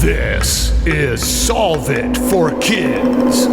This is Solve It for Kids.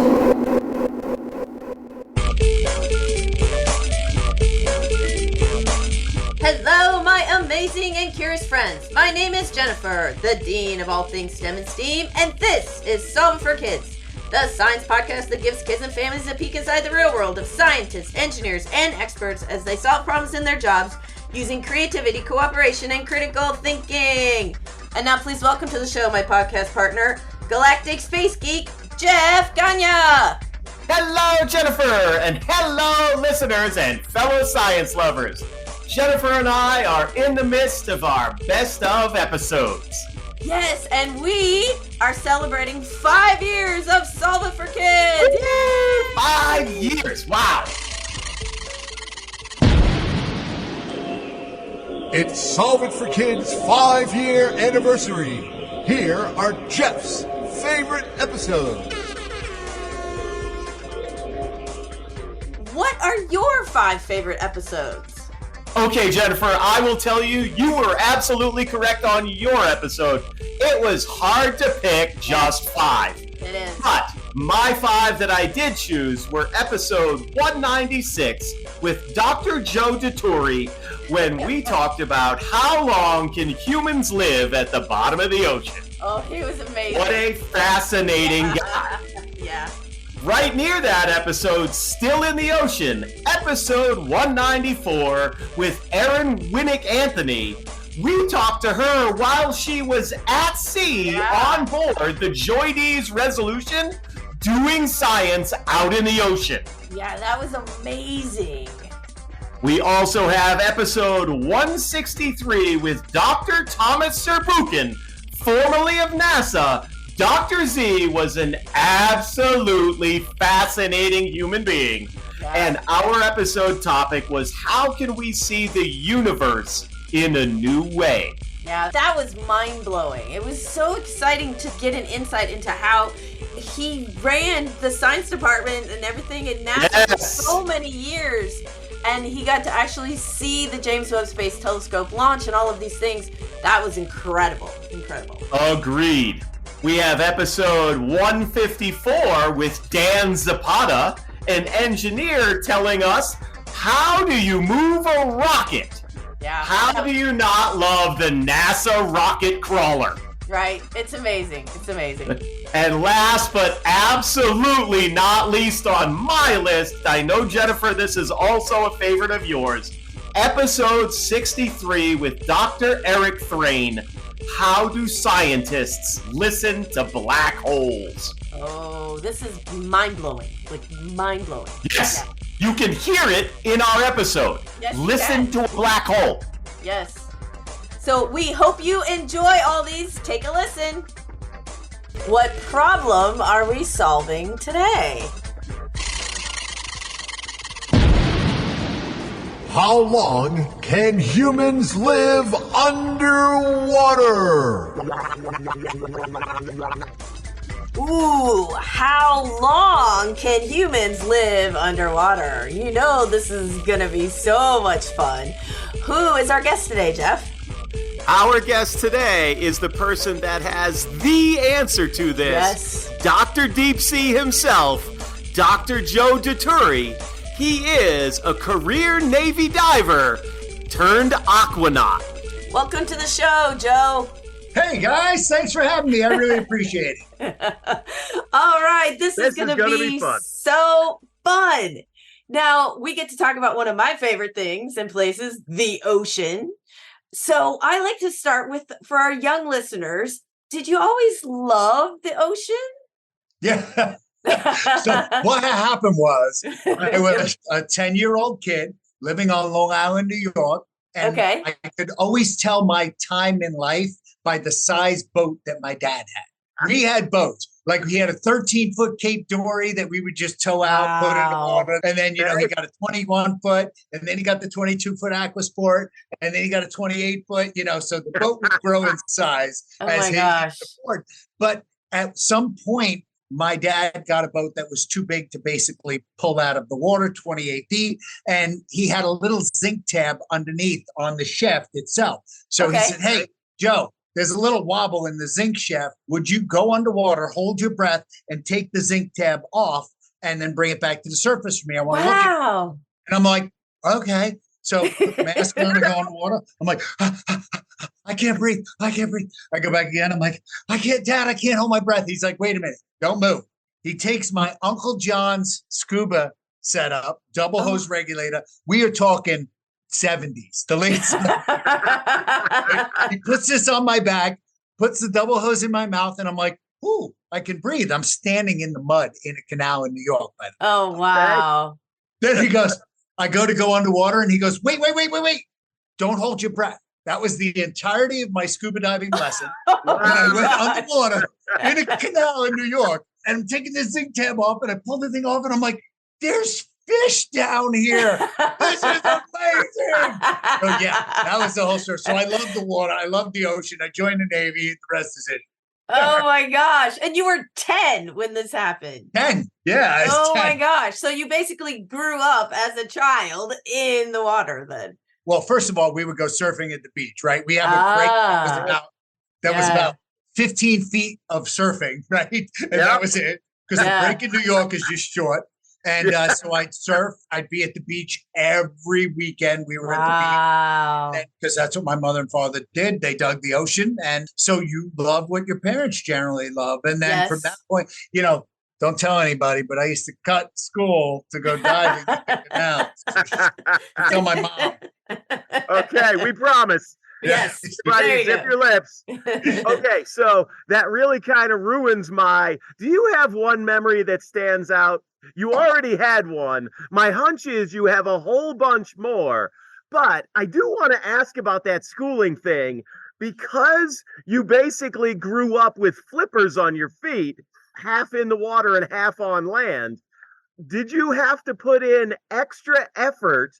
Hello, my amazing and curious friends. My name is Jennifer, the Dean of all things STEM and STEAM, and this is Solve It for Kids, the science podcast that gives kids and families a peek inside the real world of scientists, engineers, and experts as they solve problems in their jobs using creativity, cooperation, and critical thinking. And now please welcome to the show my podcast partner, Galactic Space Geek, Jeff Gagne. Hello, Jennifer, and hello, listeners and fellow science lovers. Jennifer and I are in the midst of our best of episodes. Yes, and we are celebrating 5 years of Solve It for Kids. Yay! 5 years, wow. It's Solve It for Kids' 5-year anniversary. Here are Jeff's favorite episodes. What are your 5 favorite episodes? Okay, Jennifer, I will tell you, you were absolutely correct on your episode. It was hard to pick just 5. It is. But my 5 that I did choose were episode 196 with Dr. Joe DeTore, when we talked about how long can humans live at the bottom of the ocean. Oh, he was amazing. What a fascinating guy. Yeah. Right near that episode, still in the ocean, episode 194 with Erin Winnick Anthony. We talked to her while she was at sea on board the Joy D's Resolution doing science out in the ocean. Yeah, that was amazing. We also have episode 163 with Dr. Thomas Zurbuchen, formerly of NASA. Dr. Z was an absolutely fascinating human being. Yeah. And our episode topic was how can we see the universe in a new way? Yeah, that was mind-blowing. It was so exciting to get an insight into how he ran the science department and everything at NASA for so many years. And he got to actually see the James Webb Space Telescope launch and all of these things. That was incredible. Incredible. Agreed. We have episode 154 with Dan Zapata, an engineer, telling us, how do you move a rocket? Yeah. How do you not love the NASA rocket crawler? Right. It's amazing. It's amazing. And last but absolutely not least on my list, I know, Jennifer, this is also a favorite of yours, episode 63 with Dr. Eric Thrain. How do scientists listen to black holes? Oh, this is mind-blowing. Like, mind-blowing. Yes, Okay. you can hear it in our episode. Yes, Listen to a black hole. Yes. So we hope you enjoy all these. Take a listen. What problem are we solving today? How long can humans live underwater? Ooh, how long can humans live underwater? You know this is gonna be so much fun. Who is our guest today, Jeff? Our guest today is the person that has the answer to this. Yes. Dr. Deep Sea himself, Dr. Joe DeTore. He is a career Navy diver turned aquanaut. Welcome to the show, Joe. Hey guys, thanks for having me. I really appreciate it. All right, this is gonna be fun. so fun. Now, we get to talk about one of my favorite things and places, the ocean. So I like to start with, for our young listeners, did you always love the ocean? Yeah. So what happened was I was a 10-year-old kid living on Long Island, New York. And Okay. I could always tell my time in life by the size boat that my dad had. We had boats. Like we had a 13-foot Cape Dory that we would just tow out, put in the Wow. water. And then, he got a 21-foot, and then he got the 22-foot Aquasport, and then he got a 28-foot, so the boat would grow in size Oh as my he gosh. could afford. But at some point, my dad got a boat that was too big to basically pull out of the water, 28 feet, and he had a little zinc tab underneath on the shaft itself. So Okay. he said, hey, Joe, there's a little wobble in the zinc shaft. Would you go underwater, hold your breath, and take the zinc tab off and then bring it back to the surface for me? I want to look at it. Wow. And I'm like, okay. So put the mask on and go underwater. I'm like, I can't breathe. I can't breathe. I go back again. I'm like, Dad, I can't hold my breath. He's like, wait a minute. Don't move. He takes my Uncle John's scuba setup, double hose regulator. We are talking 70s, the late 70s. He puts this on my back, puts the double hose in my mouth, and I'm like, ooh, I can breathe. I'm standing in the mud in a canal in New York. By the way. Oh, wow. Then he goes, I go underwater, and he goes, wait. Don't hold your breath. That was the entirety of my scuba diving lesson. And I went underwater in a canal in New York, and I'm taking this zinc tab off, and I pull the thing off, and I'm like, there's fish down here. This is amazing. So yeah, that was the whole story. So I love the water. I love the ocean. I joined the Navy. The rest is it. Oh my gosh. And you were 10 when this happened. 10. Yeah. I was Oh 10. my gosh. So you basically grew up as a child in the water then. Well, first of all, we would go surfing at the beach, right? We have a break that was about 15 feet of surfing, right? And that was it. Because the break in New York is just short. And so I'd surf. I'd be at the beach every weekend. We were at the beach because that's what my mother and father did. They dug the ocean. And so you love what your parents generally love. And then from that point, don't tell anybody, but I used to cut school to go diving in the canal. Tell my mom. Okay, we promise. Yes. Everybody zip your lips. Okay, so that really kind of ruins do you have one memory that stands out? You already had one. My hunch is you have a whole bunch more. But I do want to ask about that schooling thing because you basically grew up with flippers on your feet, half in the water and half on land. Did you have to put in extra effort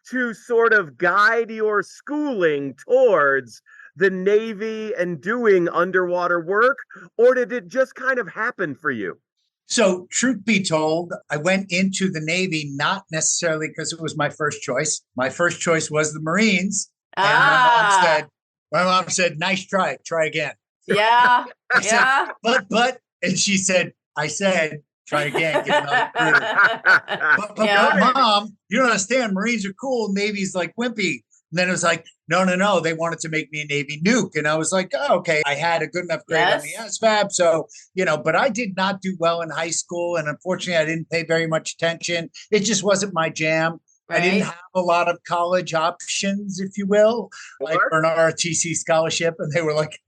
to sort of guide your schooling towards the Navy and doing underwater work, or did it just kind of happen for you? So truth be told, I went into the Navy not necessarily because it was my first choice. My first choice was the Marines. And my mom said, nice try again. Yeah. Said, but, and she said, I said, try again, get another crew. But Mom, you don't understand. Marines are cool. Navy's like wimpy. And then it was like, no. They wanted to make me a Navy nuke. And I was like, oh, okay. I had a good enough grade on the SFAB. So, but I did not do well in high school. And unfortunately, I didn't pay very much attention. It just wasn't my jam. Right. I didn't have a lot of college options, if you will, like for an ROTC scholarship. And they were like,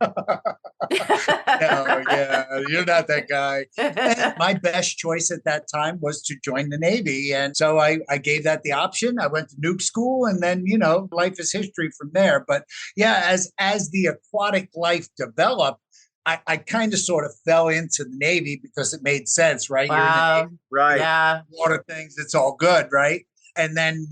you're not that guy. And my best choice at that time was to join the Navy. And so I gave that the option. I went to nuke school and then, life is history from there. But yeah, as the aquatic life developed, I kind of sort of fell into the Navy because it made sense, right? Wow. You're in the Navy, right. Yeah. Water things, it's all good, right? And then,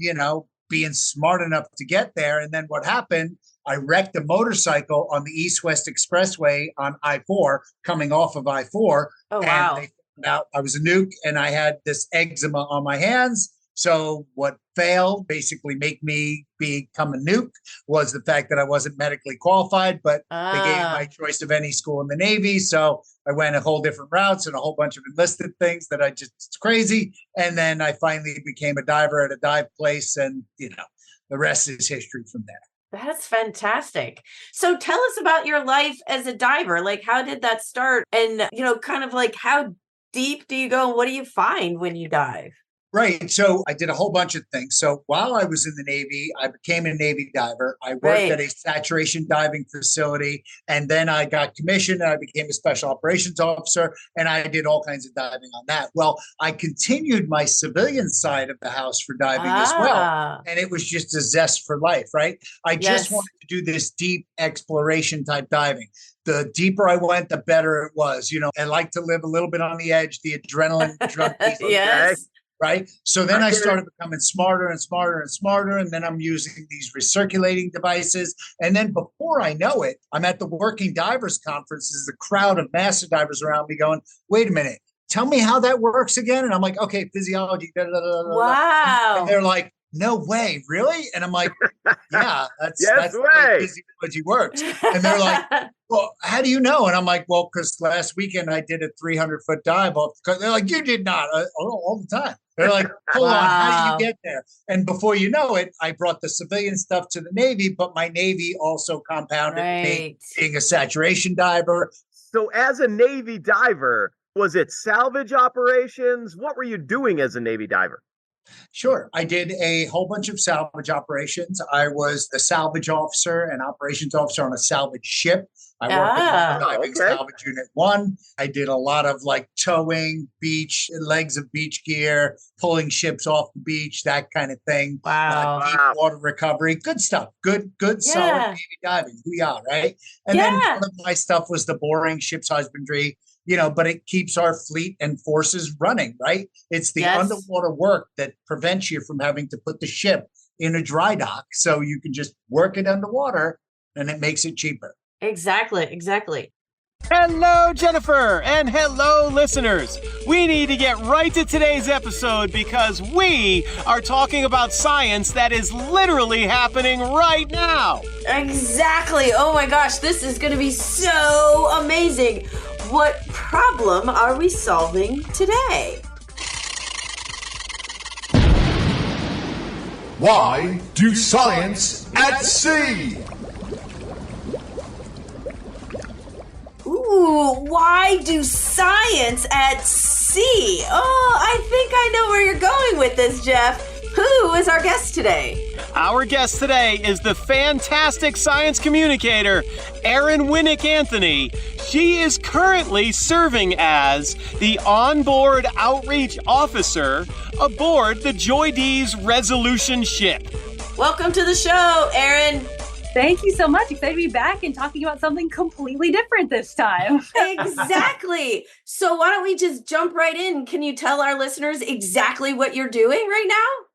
being smart enough to get there. And then what happened, I wrecked a motorcycle on the East-West Expressway on I-4, coming off of I-4. Oh, and wow. they found out I was a nuke and I had this eczema on my hands. So what failed, basically make me become a nuke, was the fact that I wasn't medically qualified, but they gave me my choice of any school in the Navy. So I went a whole different routes and a whole bunch of enlisted things that it's crazy. And then I finally became a diver at a dive place. And, the rest is history from there. That's fantastic. So tell us about your life as a diver. Like, how did that start? And, kind of like how deep do you go? And what do you find when you dive? Right. So I did a whole bunch of things. So while I was in the Navy, I became a Navy diver. I worked at a saturation diving facility, and then I got commissioned and I became a special operations officer, and I did all kinds of diving on that. Well, I continued my civilian side of the house for diving as well. And it was just a zest for life, right? I just wanted to do this deep exploration type diving. The deeper I went, the better it was. I like to live a little bit on the edge, the adrenaline drug. Yes. Right. So then I started becoming smarter and smarter and smarter. And then I'm using these recirculating devices. And then before I know it, I'm at the Working Divers Conference. There's a crowd of master divers around me going, wait a minute, tell me how that works again. And I'm like, okay, physiology. Wow. And they're like, no way, really? And I'm like, yeah, that's the way physiology works. And they're like, well, how do you know? And I'm like, well, because last weekend I did a 300-foot dive off. They're like, you did not. All the time. They're like, hold on, how do you get there? And before you know it, I brought the civilian stuff to the Navy, but my Navy also compounded me being a saturation diver. So as a Navy diver, was it salvage operations? What were you doing as a Navy diver? Sure. I did a whole bunch of salvage operations. I was the salvage officer and operations officer on a salvage ship. I worked in diving salvage unit 1. I did a lot of like towing, beach, legs of beach gear, pulling ships off the beach, that kind of thing. Deep water recovery. Good stuff. Good, solid Navy diving. Booyah, right? And then one of my stuff was the boring ship's husbandry. But it keeps our fleet and forces running, right? It's the underwater work that prevents you from having to put the ship in a dry dock. So you can just work it underwater and it makes it cheaper. Exactly. Hello, Jennifer, and hello, listeners. We need to get right to today's episode because we are talking about science that is literally happening right now. Exactly. Oh my gosh, this is going to be so amazing. What problem are we solving today? Why do science at sea? Ooh, why do science at sea? Oh, I think I know where you're going with this, Jeff. Who is our guest today? Our guest today is the fantastic science communicator, Erin Winnick Anthony. She is currently serving as the onboard outreach officer aboard the Joy D's Resolution ship. Welcome to the show, Erin. Thank you so much. Excited to be back and talking about something completely different this time. Exactly. So why don't we just jump right in? Can you tell our listeners exactly what you're doing right now?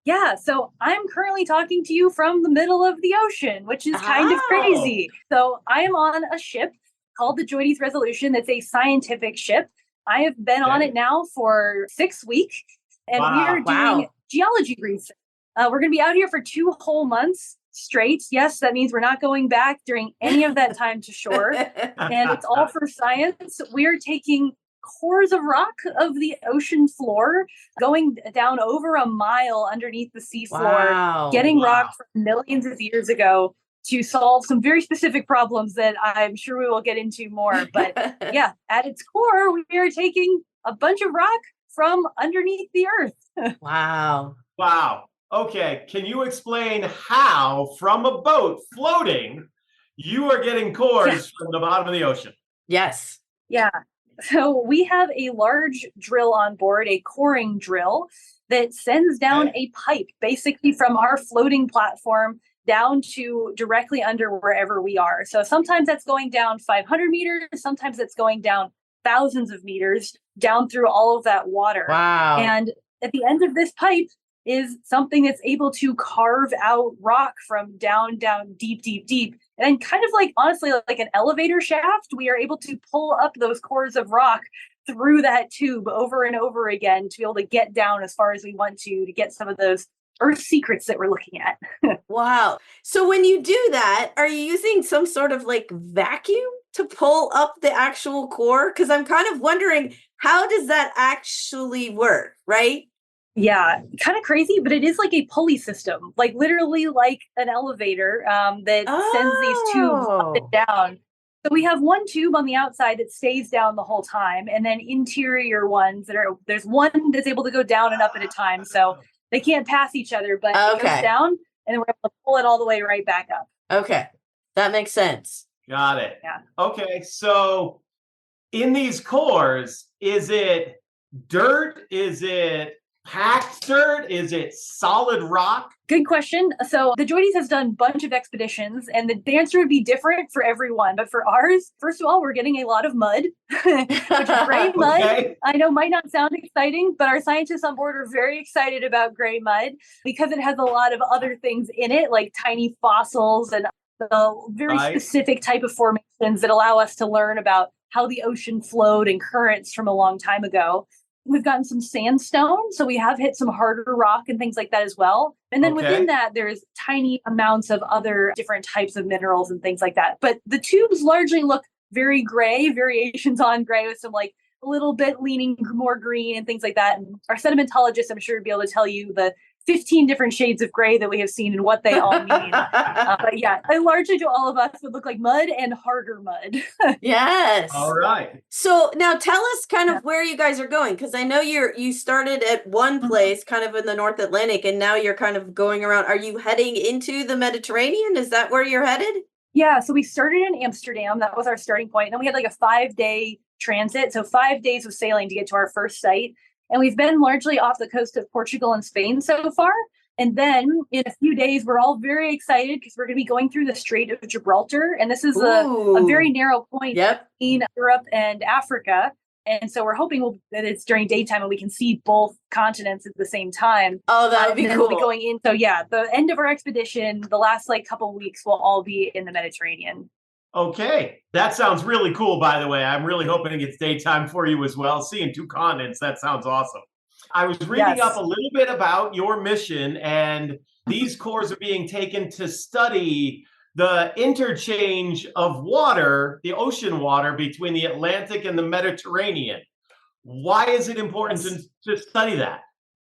Yeah, so I'm currently talking to you from the middle of the ocean, which is kind of crazy. So I am on a ship called the Joy D's Resolution. That's a scientific ship. I have been on it now for 6 weeks, and we are doing geology research. We're going to be out here for 2 whole months straight. Yes, that means we're not going back during any of that time to shore, and it's all for science. We're taking cores of rock of the ocean floor, going down over a mile underneath the seafloor, getting rock from millions of years ago to solve some very specific problems that I'm sure we will get into more. But yeah, at its core, we are taking a bunch of rock from underneath the earth. Wow. Okay, can you explain how, from a boat floating, you are getting cores from the bottom of the ocean? Yes. Yeah. So we have a large drill on board, a coring drill, that sends down a pipe basically from our floating platform down to directly under wherever we are. So sometimes that's going down 500 meters, sometimes it's going down thousands of meters down through all of that water. Wow. And at the end of this pipe is something that's able to carve out rock from down, deep. And kind of like, honestly, like an elevator shaft, we are able to pull up those cores of rock through that tube over and over again to be able to get down as far as we want to get some of those Earth secrets that we're looking at. Wow. So when you do that, are you using some sort of like vacuum to pull up the actual core? Because I'm kind of wondering, how does that actually work, right? Yeah, kind of crazy, but it is like a pulley system, like literally like an elevator that sends these tubes up and down. So we have one tube on the outside that stays down the whole time, and then interior ones there's one that's able to go down and up at a time. So they can't pass each other, but it goes down, and then we're able to pull it all the way right back up. Okay, that makes sense. Got it. Yeah. Okay, so in these cores, is it dirt? Is it packed dirt? Is it solid rock? Good question. So the Joy D's has done a bunch of expeditions, and the answer would be different for everyone. But for ours, first of all, we're getting a lot of mud, which is gray mud. I know might not sound exciting, but our scientists on board are very excited about gray mud because it has a lot of other things in it, like tiny fossils and the very specific type of formations that allow us to learn about how the ocean flowed and currents from a long time ago. We've gotten some sandstone, so we have hit some harder rock and things like that as well. And then within that, there's tiny amounts of other different types of minerals and things like that. But the tubes largely look very gray, variations on gray with some like a little bit leaning more green and things like that. And our sedimentologists, I'm sure, would be able to tell you the 15 different shades of gray that we have seen and what they all mean. But yeah, they largely to all of us would look like mud and harder mud. Yes. All right. So now tell us kind of where you guys are going, because I know you started at one place kind of in the North Atlantic and now you're kind of going around. Are you heading into the Mediterranean? Is that where you're headed? Yeah, so we started in Amsterdam. That was our starting point. And then we had like a 5-day transit. So 5 days of sailing to get to our first site. And we've been largely off the coast of Portugal and Spain so far. And then in a few days, we're all very excited because we're going to be going through the Strait of Gibraltar. And this is a very narrow point between Europe and Africa. And so we're hoping that it's during daytime and we can see both continents at the same time. Oh, that would be cool. We'll be going in. So yeah, the end of our expedition, the last like couple weeks, will all be in the Mediterranean. Okay. That sounds really cool, by the way. I'm really hoping it gets daytime for you as well. Seeing 2 continents, that sounds awesome. I was reading up a little bit about your mission, and these cores are being taken to study the interchange of water, the ocean water, between the Atlantic and the Mediterranean. Why is it important to study that?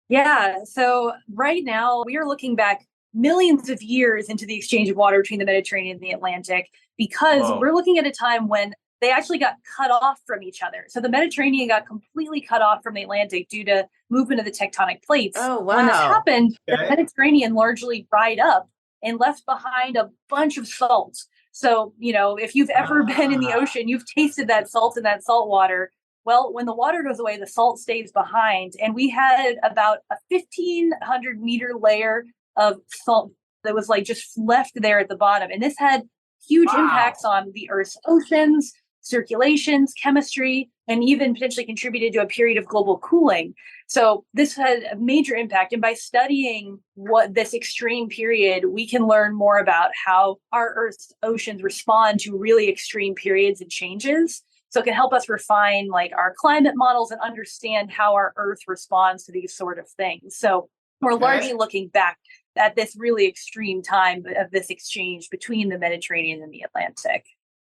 Yeah, so right now we are looking back millions of years into the exchange of water between the Mediterranean and the Atlantic, because we're looking at a time when they actually got cut off from each other. So the Mediterranean got completely cut off from the Atlantic due to movement of the tectonic plates. Oh, wow. When this happened, the Mediterranean largely dried up and left behind a bunch of salt. So, you know, if you've ever been in the ocean, you've tasted that salt and that salt water. Well, when the water goes away, the salt stays behind. And we had about a 1,500 meter layer of salt that was like just left there at the bottom. And this had huge impacts on the Earth's oceans, circulations, chemistry, and even potentially contributed to a period of global cooling. So this had a major impact. And by studying what this extreme period, we can learn more about how our Earth's oceans respond to really extreme periods and changes. So it can help us refine like our climate models and understand how our Earth responds to these sort of things. So we're largely looking back at this really extreme time of this exchange between the Mediterranean and the Atlantic.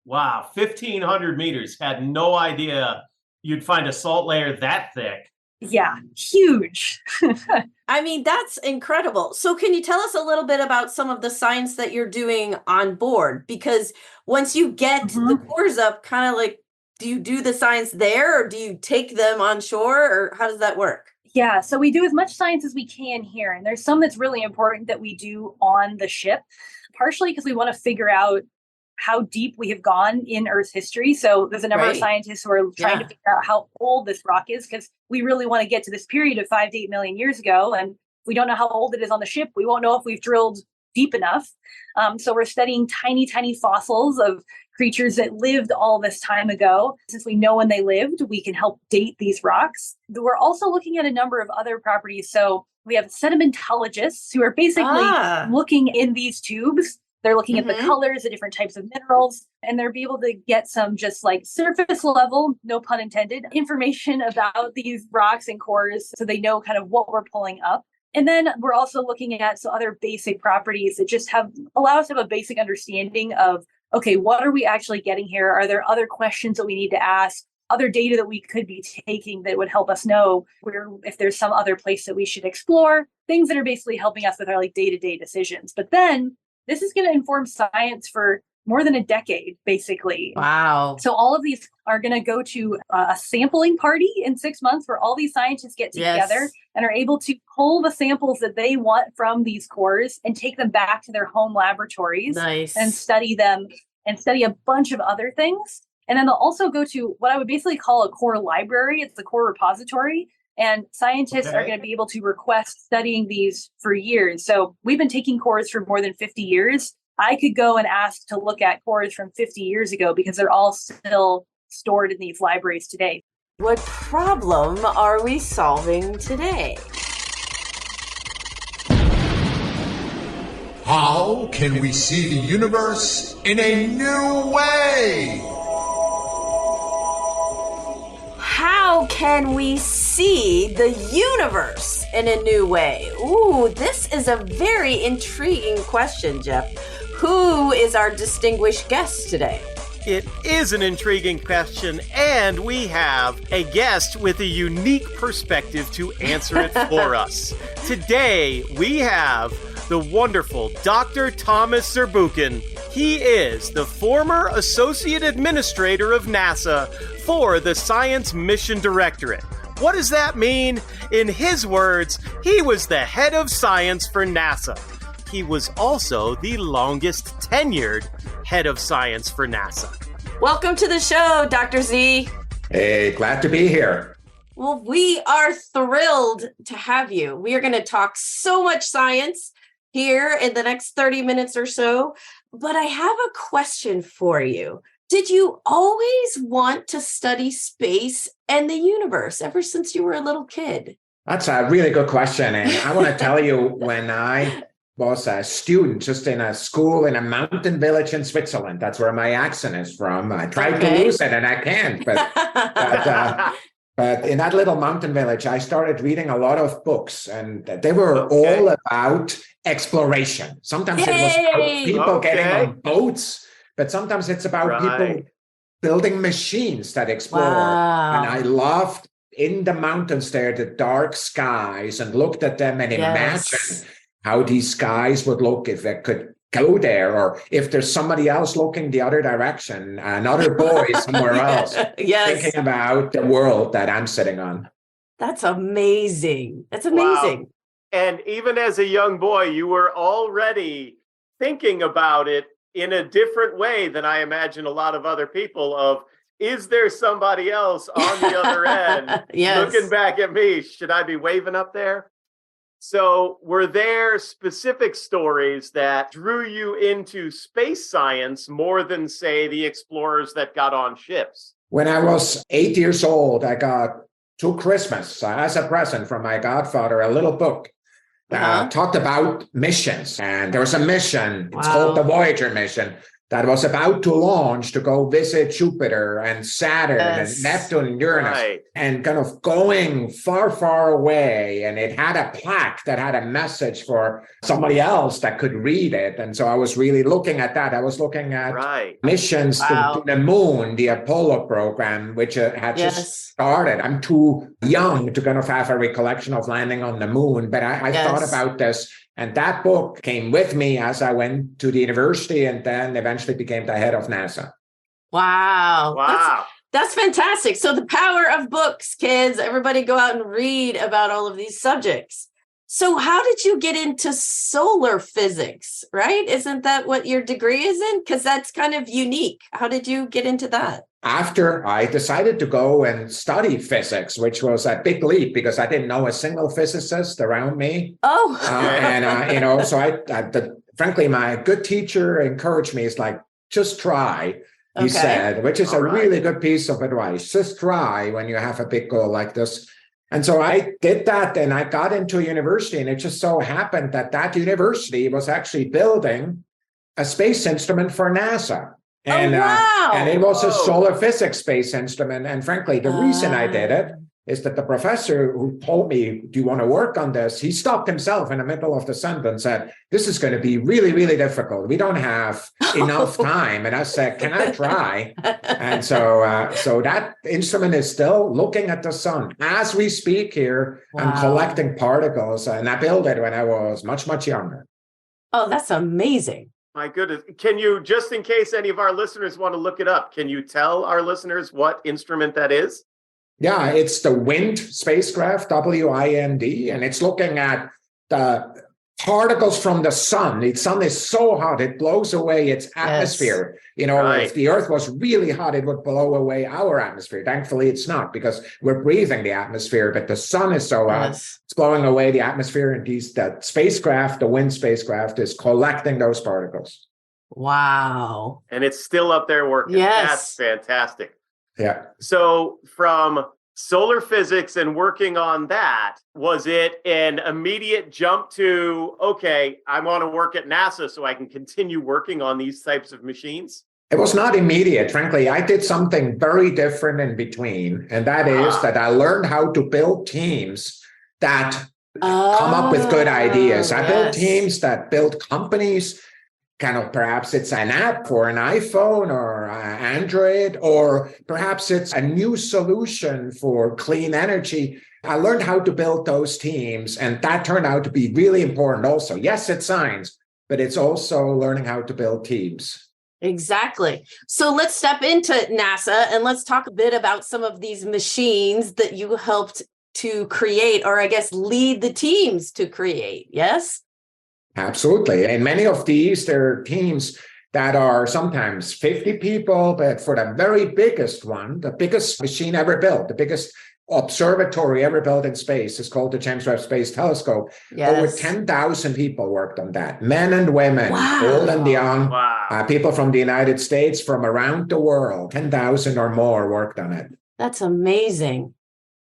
Wow, 1,500 meters. Had no idea you'd find a salt layer that thick. Yeah, huge. I mean, that's incredible. So can you tell us a little bit about some of the science that you're doing on board? Because once you get the cores up, kind of like, do you do the science there or do you take them on shore, or how does that work? Yeah, so we do as much science as we can here. And there's some that's really important that we do on the ship, partially because we want to figure out how deep we have gone in Earth's history. So there's a number of scientists who are trying to figure out how old this rock is, because we really want to get to this period of 5 to 8 million years ago. And we don't know how old it is on the ship. We won't know if we've drilled deep enough. So we're studying tiny, tiny fossils of creatures that lived all this time ago. Since we know when they lived, we can help date these rocks. We're also looking at a number of other properties. So we have sedimentologists who are basically looking in these tubes. They're looking at the colors, the different types of minerals, and they'll be able to get some just like surface level, no pun intended, information about these rocks and cores so they know kind of what we're pulling up. And then we're also looking at some other basic properties that just allow us to have a basic understanding of, okay, what are we actually getting here? Are there other questions that we need to ask? Other data that we could be taking that would help us know if there's some other place that we should explore, things that are basically helping us with our like day-to-day decisions. But then this is going to inform science for more than a decade, basically. Wow. So all of these are going to go to a sampling party in 6 months where all these scientists get together and are able to pull the samples that they want from these cores and take them back to their home laboratories and study them and study a bunch of other things. And then they'll also go to what I would basically call a core library. It's the core repository. And scientists are going to be able to request studying these for years. So we've been taking cores for more than 50 years. I could go and ask to look at cores from 50 years ago because they're all still stored in these libraries today. What problem are we solving today? How can we see the universe in a new way? How how can we see the universe in a new way? Ooh, this is a very intriguing question, Jeff. Who is our distinguished guest today? It is an intriguing question, and we have a guest with a unique perspective to answer it for us. Today, we have the wonderful Dr. Thomas Zurbuchen. He is the former Associate Administrator of NASA for the Science Mission Directorate. What does that mean? In his words, he was the head of science for NASA. He was also the longest tenured head of science for NASA. Welcome to the show, Dr. Z. Hey, glad to be here. Well, we are thrilled to have you. We are going to talk so much science here in the next 30 minutes or so. But I have a question for you. Did you always want to study space and the universe ever since you were a little kid? That's a really good question. And I want to tell you, when I was a student just in a school in a mountain village in Switzerland, that's where my accent is from. I tried to lose it and I can't. But in that little mountain village, I started reading a lot of books, and they were all about exploration. Sometimes it was about people getting on boats, but sometimes it's about people building machines that explore. And I loved in the mountains there, the dark skies, and looked at them and imagined how these skies would look if it could go there, or if there's somebody else looking the other direction, another boy somewhere else, thinking about the world that I'm sitting on. That's amazing. That's amazing. Wow. And even as a young boy, you were already thinking about it in a different way than I imagine a lot of other people of, is there somebody else on the other end looking back at me? Should I be waving up there? So were there specific stories that drew you into space science more than, say, the explorers that got on ships? When I was 8 years old, I got to Christmas as a present from my godfather, a little book that talked about missions. And there was a mission, it's called the Voyager mission, that was about to launch to go visit Jupiter and Saturn and Neptune and Uranus, and kind of going far, far away. And it had a plaque that had a message for somebody else that could read it. And so I was really looking at that. I was looking at missions to the moon, the Apollo program, which had just started. I'm too young to kind of have a recollection of landing on the moon, but I thought about this. And that book came with me as I went to the university, and then eventually became the head of NASA. Wow. That's fantastic. So the power of books, kids. Everybody go out and read about all of these subjects. So how did you get into solar physics, right? Isn't that what your degree is in? Because that's kind of unique. How did you get into that? After I decided to go and study physics, which was a big leap because I didn't know a single physicist around me. Frankly, my good teacher encouraged me. It's like, just try, he said, which is a really good piece of advice. Just try when you have a big goal like this. And so I did that, and I got into a university, and it just so happened that university was actually building a space instrument for NASA. And it was a solar physics space instrument. And frankly, the reason I did it is that the professor who told me, do you want to work on this? He stopped himself in the middle of the sentence and said, this is going to be really, really difficult. We don't have enough time. And I said, can I try? And so that instrument is still looking at the sun. As we speak here, I'm collecting particles, and I built it when I was much, much younger. Oh, that's amazing. My goodness. Can you, just in case any of our listeners want to look it up, can you tell our listeners what instrument that is? Yeah, it's the WIND spacecraft, WIND, and it's looking at the particles from the sun. The sun is so hot, it blows away its atmosphere. If the Earth was really hot, it would blow away our atmosphere. Thankfully, it's not, because we're breathing the atmosphere, but the sun is so hot, it's blowing away the atmosphere. And that spacecraft, the WIND spacecraft, is collecting those particles. Wow. And it's still up there working. Yes. That's fantastic. Yeah. So from solar physics and working on that, was it an immediate jump to, okay, I want to work at NASA so I can continue working on these types of machines? It was not immediate. Frankly, I did something very different in between. And that is that I learned how to build teams that come up with good ideas. I built teams that build companies. Kind of perhaps it's an app for an iPhone or Android, or perhaps it's a new solution for clean energy. I learned how to build those teams, and that turned out to be really important also. Yes, it's science, but it's also learning how to build teams. Exactly. So let's step into NASA and let's talk a bit about some of these machines that you helped to create, or I guess lead the teams to create. Yes? Absolutely. And many of these, there are teams that are sometimes 50 people, but for the very biggest one, the biggest machine ever built, the biggest observatory ever built in space is called the James Webb Space Telescope. Yes. Over 10,000 people worked on that, men and women, old and young, people from the United States, from around the world, 10,000 or more worked on it. That's amazing.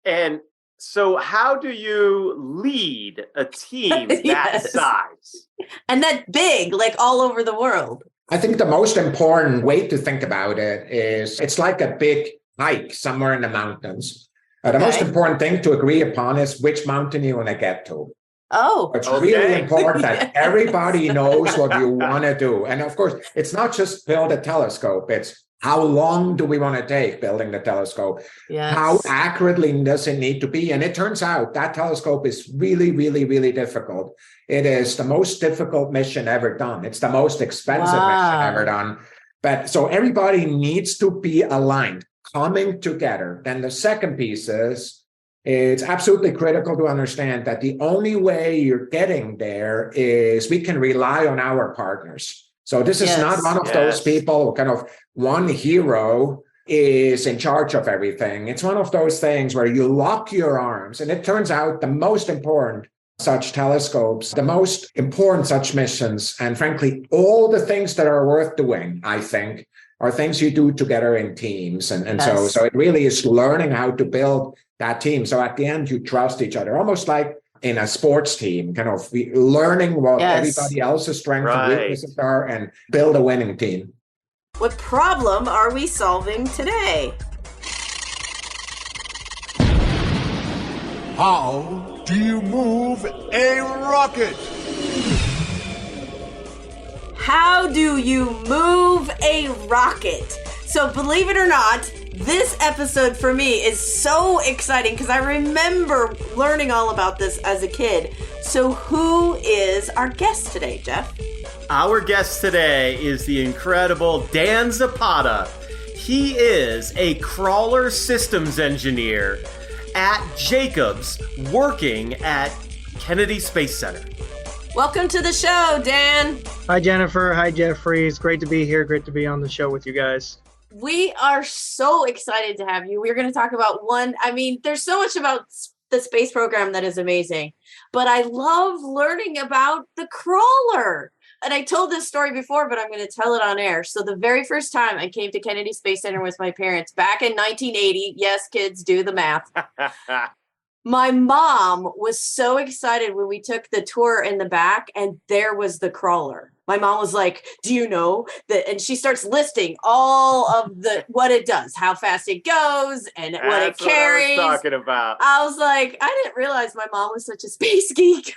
And so how do you lead a team that size? And that big, like all over the world? I think the most important way to think about it is it's like a big hike somewhere in the mountains. The most important thing to agree upon is which mountain you want to get to. Oh, it's really important that everybody knows what you want to do. And of course, it's not just build a telescope. It's how long do we want to take building the telescope? Yes. How accurately does it need to be? And it turns out that telescope is really, really, really difficult. It is the most difficult mission ever done. It's the most expensive mission ever done. But so everybody needs to be aligned, coming together. Then the second piece is, it's absolutely critical to understand that the only way you're getting there is we can rely on our partners. So this is not one of those people, kind of one hero is in charge of everything. It's one of those things where you lock your arms. And it turns out the most important such telescopes, the most important such missions, and frankly, all the things that are worth doing, I think, are things you do together in teams. And so it really is learning how to build that team. So at the end, you trust each other, almost like in a sports team, kind of learning what everybody else's strengths and weaknesses are and build a winning team. What problem are we solving today? How do you move a rocket? How do you move a rocket? So believe it or not, this episode for me is so exciting because I remember learning all about this as a kid. So who is our guest today, Jeff? Our guest today is the incredible Dan Zapata. He is a crawler systems engineer at Jacobs, working at Kennedy Space Center. Welcome to the show, Dan. Hi, Jennifer. Hi, Jeffrey. It's great to be here. Great to be on the show with you guys. We are so excited to have you. We're going to talk about there's so much about the space program that is amazing, but I love learning about the crawler. And I told this story before, but I'm going to tell it on air. So the very first time I came to Kennedy Space Center with my parents back in 1980, yes, kids, do the math. My mom was so excited when we took the tour in the back and there was the crawler. My mom was like, do you know that? And she starts listing all of what it does, how fast it goes and what it carries. That's what I was talking about. I was like, I didn't realize my mom was such a space geek.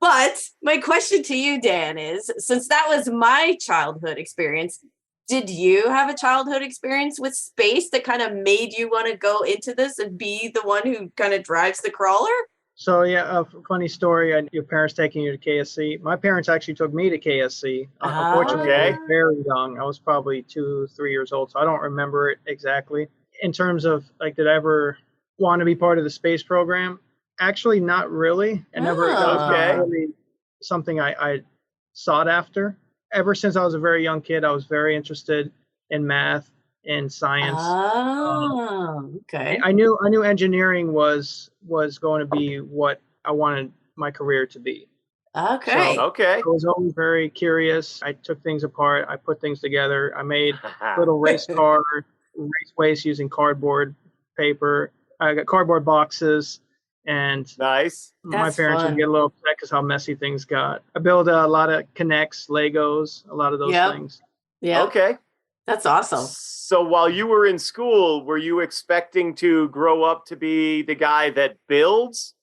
But my question to you, Dan, is since that was my childhood experience, did you have a childhood experience with space that kind of made you want to go into this and be the one who kind of drives the crawler? So, a funny story. Your parents taking you to KSC. My parents actually took me to KSC. Unfortunately, I was very young. I was probably 2, 3 years old, so I don't remember it exactly. In terms of, did I ever want to be part of the space program? Actually, not really. It never was really something I sought after. Ever since I was a very young kid, I was very interested in math and science. Okay. I knew engineering was going to be what I wanted my career to be. Okay. So I was always very curious. I took things apart. I put things together. I made little raceways using cardboard paper. I got cardboard boxes. And nice. My parents would get a little upset because how messy things got. I built a lot of Connects, Legos, a lot of those things. Yeah. Okay. That's awesome. So while you were in school, were you expecting to grow up to be the guy that builds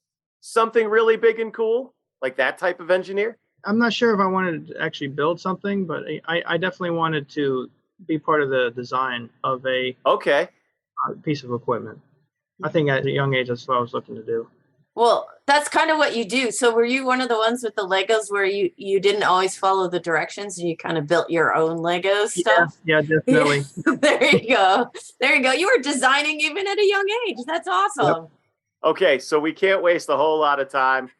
something really big and cool? Like that type of engineer? I'm not sure if I wanted to actually build something, but I definitely wanted to be part of the design of a piece of equipment. I think at a young age, that's what I was looking to do. Well, that's kind of what you do. So were you one of the ones with the Legos where you didn't always follow the directions and you kind of built your own Lego stuff? Yeah, definitely. There you go. There you go. You were designing even at a young age. That's awesome. Yep. Okay, so we can't waste a whole lot of time.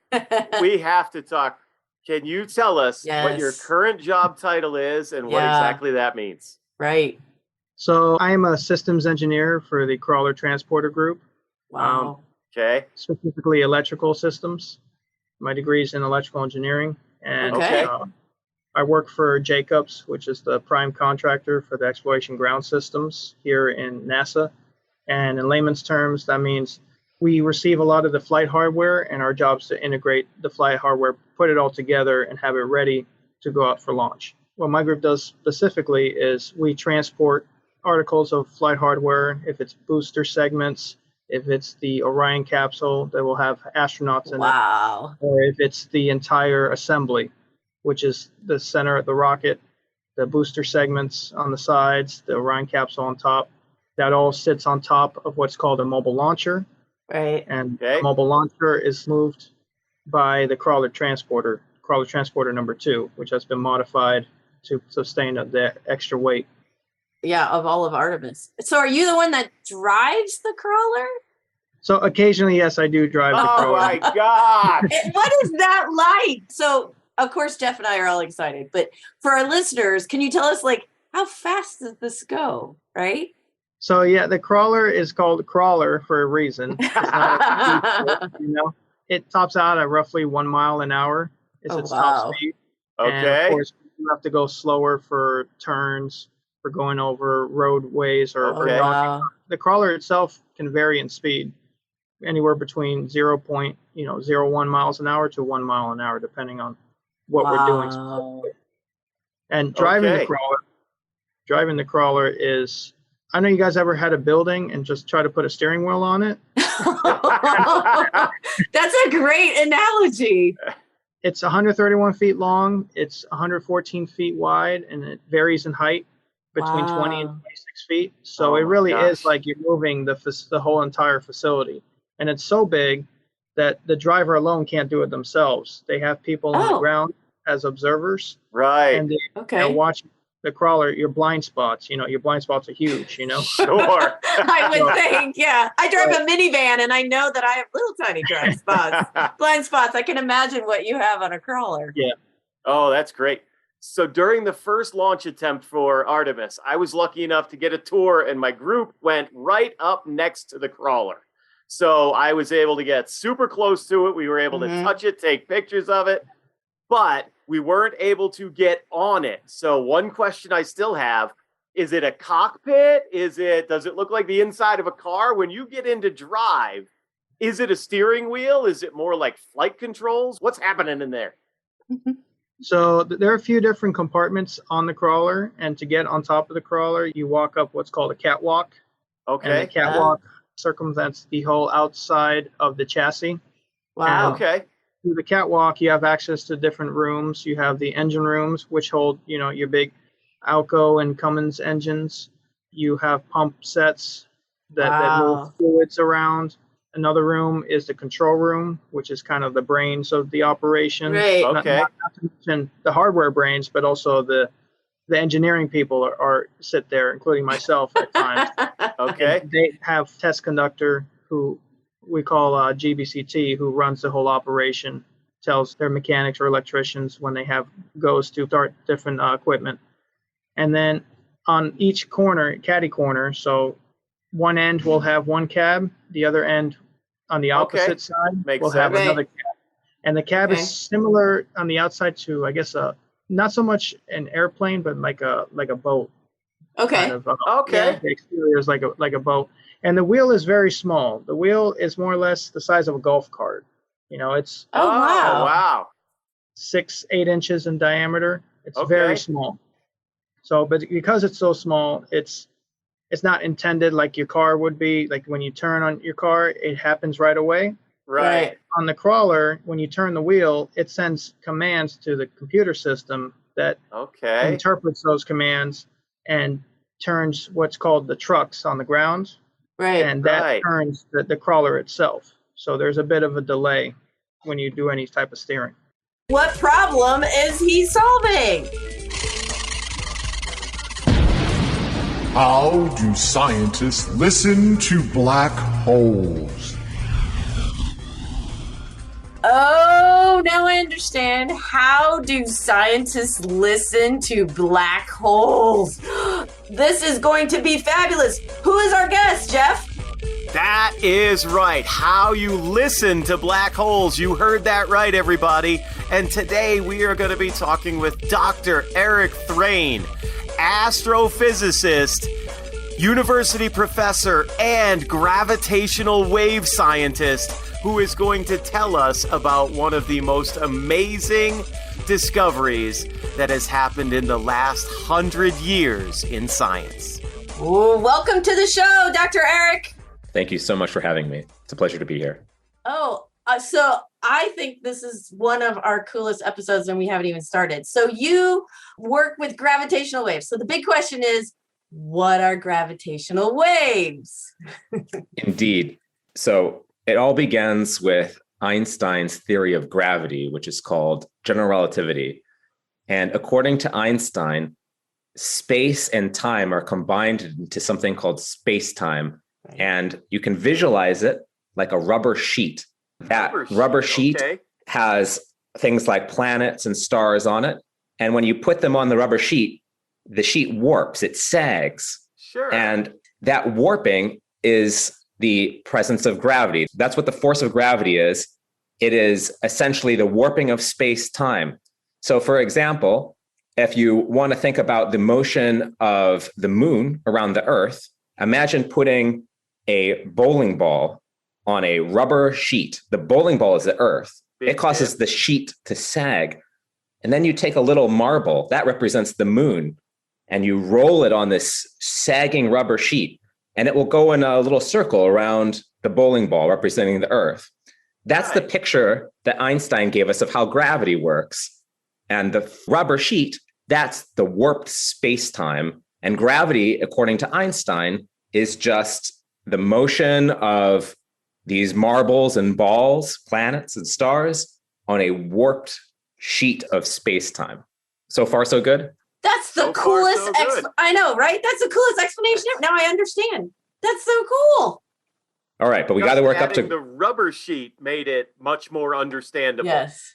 We have to talk. Can you tell us what your current job title is and what exactly that means? Right. So I am a systems engineer for the Crawler Transporter Group. Wow. Okay. Specifically electrical systems. My degree is in electrical engineering. And I work for Jacobs, which is the prime contractor for the exploration ground systems here in NASA. And in layman's terms, that means we receive a lot of the flight hardware, and our job is to integrate the flight hardware, put it all together, and have it ready to go out for launch. What my group does specifically is we transport articles of flight hardware, if it's booster segments, if it's the Orion capsule that will have astronauts in it, or if it's the entire assembly, which is the center of the rocket, the booster segments on the sides, the Orion capsule on top. That all sits on top of what's called a mobile launcher. Right. And the mobile launcher is moved by the Crawler Transporter number 2, which has been modified to sustain the extra weight. Yeah, of all of Artemis. So are you the one that drives the crawler? So occasionally, yes, I do drive the crawler. Oh my God. What is that like? So of course, Jeff and I are all excited, but for our listeners, can you tell us like how fast does this go? Right? So yeah, the crawler is called Crawler for a reason. It's not it tops out at roughly 1 mile an hour. It's its top speed. Okay. And of course, you have to go slower for turns, for going over roadways or docking. The crawler itself can vary in speed, anywhere between 0.01 miles an hour to 1 mile an hour, depending on what we're doing. And driving the crawler is, I know you guys ever had a building and just try to put a steering wheel on it. That's a great analogy. It's 131 feet long. It's 114 feet wide, and it varies in height between 20 and 26 feet. So it really is like you're moving the whole entire facility. And it's so big that the driver alone can't do it themselves. They have people on the ground as observers. Right. And they're watching the crawler, your blind spots. Your blind spots are huge, Sure. I would think, yeah. I drive a minivan and I know that I have little tiny blind spots. I can imagine what you have on a crawler. Yeah. Oh, that's great. So during the first launch attempt for Artemis, I was lucky enough to get a tour and my group went right up next to the crawler. So I was able to get super close to it. We were able to touch it, take pictures of it, but we weren't able to get on it. So one question I still have, is it a cockpit? Does it look like the inside of a car? When you get into drive, is it a steering wheel? Is it more like flight controls? What's happening in there? So there are a few different compartments on the crawler, and to get on top of the crawler, you walk up what's called a catwalk. Okay. And the catwalk circumvents the whole outside of the chassis. Wow. And okay. Through the catwalk, you have access to different rooms. You have the engine rooms, which hold, your big Alco and Cummins engines. You have pump sets that move fluids around. Another room is the control room, which is kind of the brains of the operation. Right. Okay. Not to mention the hardware brains, but also the engineering people are sit there, including myself at times. Okay. And they have test conductor who we call GBCT, who runs the whole operation, tells their mechanics or electricians when they have goes to start different equipment. And then on each corner, caddy corner, so one end will have one cab, the other end on the opposite side will have another cab. And the cab is similar on the outside to, I guess, not so much an airplane, but like a boat. Okay. Kind of, okay. The exterior is like a boat. And the wheel is very small. The wheel is more or less the size of a golf cart. It's wow. 6-8 inches in diameter. It's very small. So, but because it's so small, it's not intended like your car would be. Like when you turn on your car, it happens right away. Right. On the crawler, when you turn the wheel, it sends commands to the computer system that interprets those commands and turns what's called the trucks on the ground. Right. And that turns the crawler itself. So there's a bit of a delay when you do any type of steering. What problem is he solving? How do scientists listen to black holes? Oh, now I understand. How do scientists listen to black holes? This is going to be fabulous. Who is our guest, Jeff? That is right. How you listen to black holes. You heard that right, everybody. And today we are going to be talking with Dr. Eric Thrane, astrophysicist, university professor, and gravitational wave scientist, who is going to tell us about one of the most amazing discoveries that has happened in the last 100 years in science. Ooh, welcome to the show, Dr. Eric. Thank you so much for having me. It's a pleasure to be here. So I think this is one of our coolest episodes and we haven't even started. So you work with gravitational waves. So the big question is, what are gravitational waves? Indeed. So it all begins with Einstein's theory of gravity, which is called general relativity. And according to Einstein, space and time are combined into something called space-time. And you can visualize it like a rubber sheet. That rubber sheet has things like planets and stars on it. And when you put them on the rubber sheet, the sheet warps, it sags. Sure. And that warping is the presence of gravity. That's what the force of gravity is. It is essentially the warping of space-time. So for example, if you want to think about the motion of the moon around the Earth, imagine putting a bowling ball on a rubber sheet. The bowling ball is the Earth. It causes the sheet to sag. And then you take a little marble, that represents the moon, and you roll it on this sagging rubber sheet, and it will go in a little circle around the bowling ball representing the Earth. That's the picture that Einstein gave us of how gravity works. And the rubber sheet, that's the warped space-time. And gravity, according to Einstein, is just the motion of these marbles and balls, planets and stars, on a warped sheet of space-time. So far, so good? That's the coolest. I know, right? That's the coolest explanation. Now I understand. That's so cool. All right, but we got to work up to the rubber sheet made it much more understandable. Yes.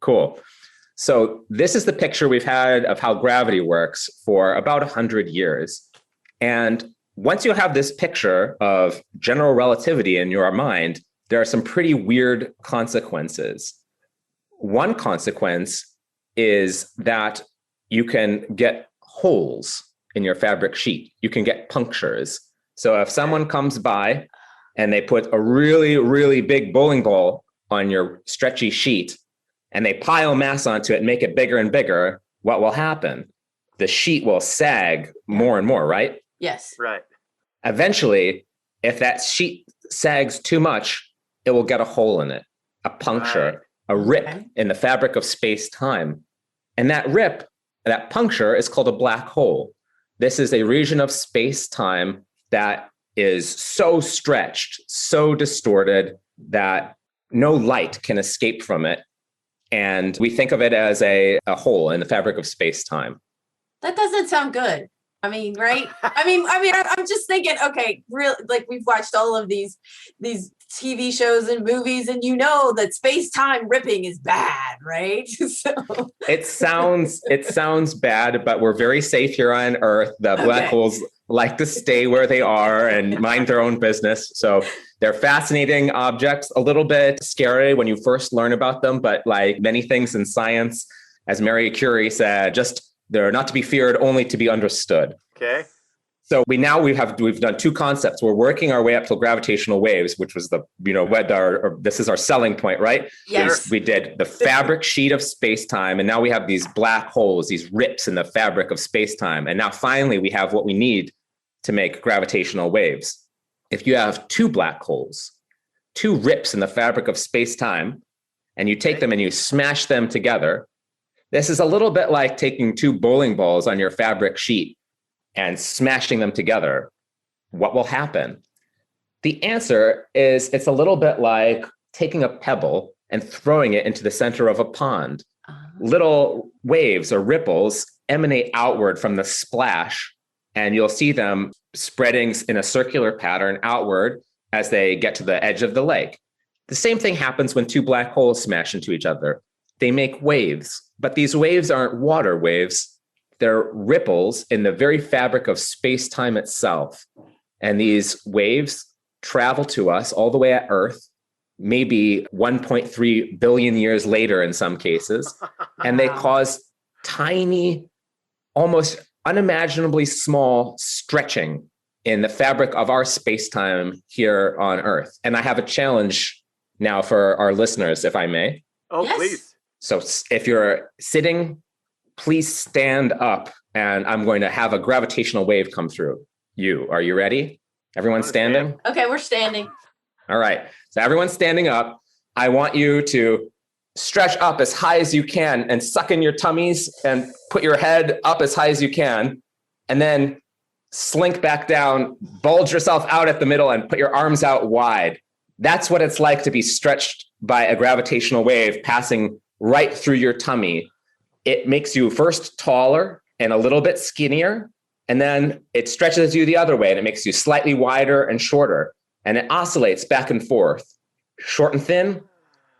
Cool. So this is the picture we've had of how gravity works for about 100 years. And once you have this picture of general relativity in your mind, there are some pretty weird consequences. One consequence is that you can get holes in your fabric sheet. You can get punctures. So if someone comes by and they put a really, really big bowling ball on your stretchy sheet and they pile mass onto it and make it bigger and bigger, what will happen? The sheet will sag more and more, right? Yes. Right. Eventually, if that sheet sags too much, it will get a hole in it, a puncture, a rip in the fabric of space-time. And that rip, that puncture is called a black hole. This is a region of space-time that is so stretched, so distorted that no light can escape from it. And we think of it as a hole in the fabric of space-time. That doesn't sound good. I mean, right? I'm just thinking, okay, real, like we've watched all of these TV shows and movies, and you know that space-time ripping is bad, right? So it sounds bad, but we're very safe here on Earth. The black holes like to stay where they are and mind their own business. So they're fascinating objects, a little bit scary when you first learn about them, but like many things in science, as Marie Curie said, they're not to be feared, only to be understood. Okay. So we've done two concepts. We're working our way up to gravitational waves, which was this is our selling point, right? Yes. We did the fabric sheet of space-time, and now we have these black holes, these rips in the fabric of space-time. And now finally we have what we need to make gravitational waves. If you have two black holes, two rips in the fabric of space-time, and you take them and you smash them together, this is a little bit like taking two bowling balls on your fabric sheet and smashing them together. What will happen? The answer is it's a little bit like taking a pebble and throwing it into the center of a pond. Little waves or ripples emanate outward from the splash, and you'll see them spreading in a circular pattern outward as they get to the edge of the lake. The same thing happens when two black holes smash into each other. They make waves, but these waves aren't water waves. They're ripples in the very fabric of space-time itself. And these waves travel to us all the way at Earth, maybe 1.3 billion years later in some cases. And they cause tiny, almost unimaginably small stretching in the fabric of our space-time here on Earth. And I have a challenge now for our listeners, if I may. Oh, yes. Please. So if you're sitting, please stand up, and I'm going to have a gravitational wave come through you. Are you ready? Everyone standing? Okay, we're standing. All right. So everyone's standing up. I want you to stretch up as high as you can and suck in your tummies and put your head up as high as you can. And then slink back down, bulge yourself out at the middle, and put your arms out wide. That's what it's like to be stretched by a gravitational wave passing right through your tummy. It makes you first taller and a little bit skinnier, and then it stretches you the other way and it makes you slightly wider and shorter. And it oscillates back and forth. Short and thin,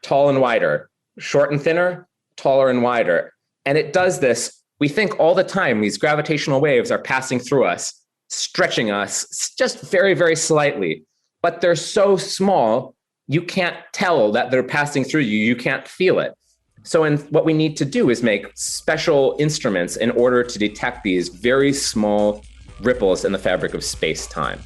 tall and wider. Short and thinner, taller and wider. And it does this, we think all the time, these gravitational waves are passing through us, stretching us just very, very slightly. But they're so small, you can't tell that they're passing through you. You can't feel it. So what we need to do is make special instruments in order to detect these very small ripples in the fabric of space-time.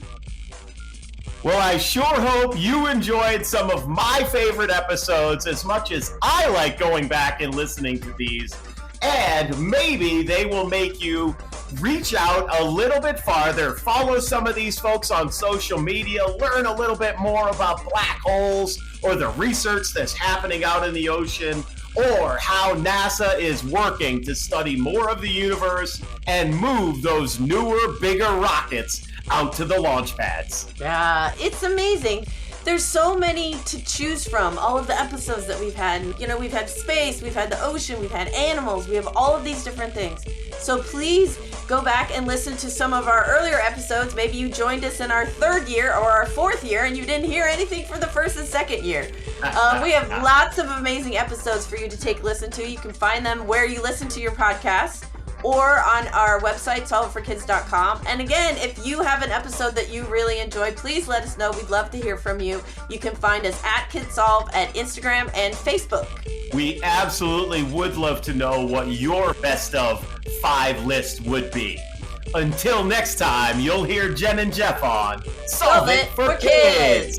Well, I sure hope you enjoyed some of my favorite episodes as much as I like going back and listening to these. And maybe they will make you reach out a little bit farther, follow some of these folks on social media, learn a little bit more about black holes or the research that's happening out in the ocean, or how NASA is working to study more of the universe and move those newer, bigger rockets out to the launch pads. Yeah, it's amazing. There's so many to choose from. All of the episodes that we've had, we've had space, we've had the ocean, we've had animals, we have all of these different things. So please go back and listen to some of our earlier episodes. Maybe you joined us in our third year or our fourth year and you didn't hear anything for the first and second year. We have lots of amazing episodes for you to take a listen to. You can find them where you listen to your podcast, or on our website, solveitforkids.com. And again, if you have an episode that you really enjoyed, please let us know. We'd love to hear from you. You can find us at KidSolve at Instagram and Facebook. We absolutely would love to know what your best of 5 list would be. Until next time, you'll hear Jen and Jeff on Solve It for Kids.